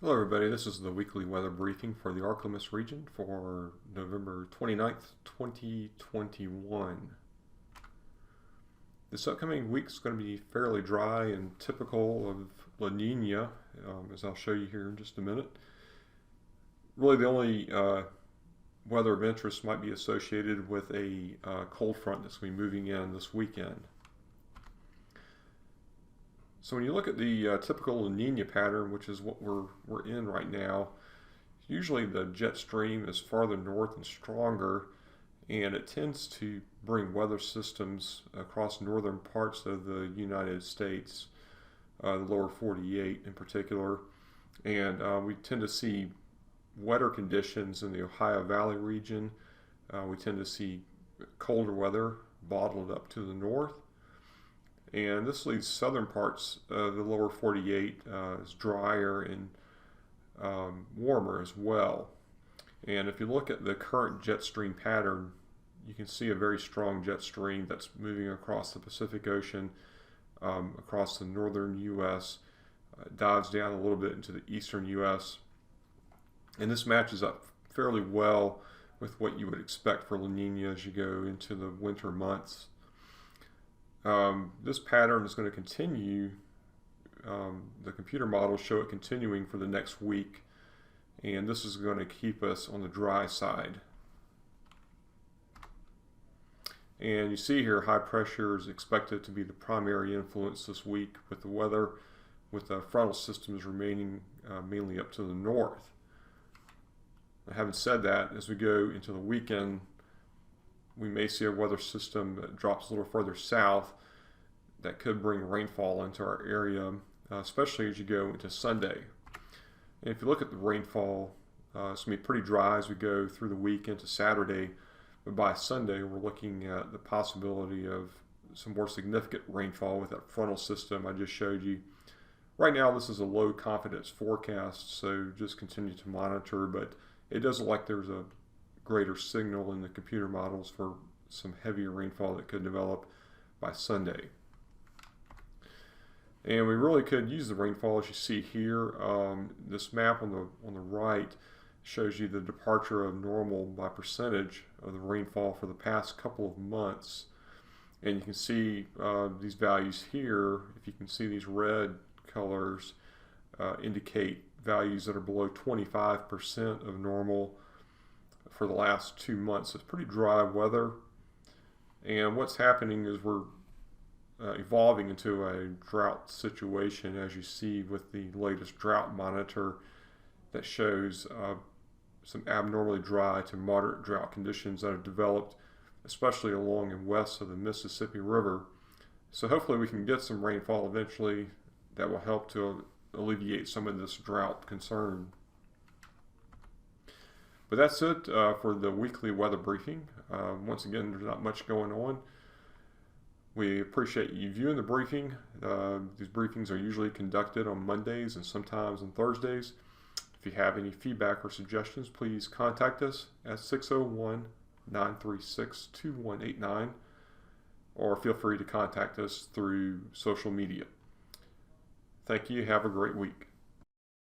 Hello everybody, this is the weekly weather briefing for the Arklamis region for November 29th, 2021. This upcoming week is going to be fairly dry and typical of La Nina, as I'll show you here in just a minute. Really the only weather of interest might be associated with a cold front that's going to be moving in this weekend. So when you look at the typical La Nina pattern, which is what we're in right now, usually the jet stream is farther north and stronger, and it tends to bring weather systems across northern parts of the United States, the lower 48 in particular, and we tend to see wetter conditions in the Ohio Valley region. We tend to see colder weather bottled up to the north. And this leaves southern parts of the lower 48 as drier and warmer as well. And if you look at the current jet stream pattern, you can see a very strong jet stream that's moving across the Pacific Ocean, across the northern U.S., dives down a little bit into the eastern U.S. And this matches up fairly well with what you would expect for La Nina as you go into the winter months. This pattern is going to continue. The computer models show it continuing for the next week, and this is going to keep us on the dry side. And you see here high pressure is expected to be the primary influence this week with the weather, with the frontal systems remaining mainly up to the north. Now, having said that, as we go into the weekend, we may see a weather system that drops a little further south that could bring rainfall into our area, especially as you go into Sunday. And if you look at the rainfall, it's going to be pretty dry as we go through the week into Saturday, but by Sunday we're looking at the possibility of some more significant rainfall with that frontal system I just showed you. Right now this is a low confidence forecast, so just continue to monitor, but it does look like there's a greater signal in the computer models for some heavier rainfall that could develop by Sunday. And we really could use the rainfall as you see here. This map on the right shows you the departure of normal by percentage of the rainfall for the past couple of months. And you can see these values here. If you can see these red colors indicate values that are below 25% of normal for the last 2 months. It's pretty dry weather, and what's happening is we're evolving into a drought situation, as you see with the latest Drought Monitor that shows some abnormally dry to moderate drought conditions that have developed, especially along and west of the Mississippi River. So hopefully we can get some rainfall eventually that will help to alleviate some of this drought concern. But that's it for the weekly weather briefing. Once again, there's not much going on. We appreciate you viewing the briefing. These briefings are usually conducted on Mondays and sometimes on Thursdays. If you have any feedback or suggestions, please contact us at 601-936-2189, or feel free to contact us through social media. Thank you. Have a great week.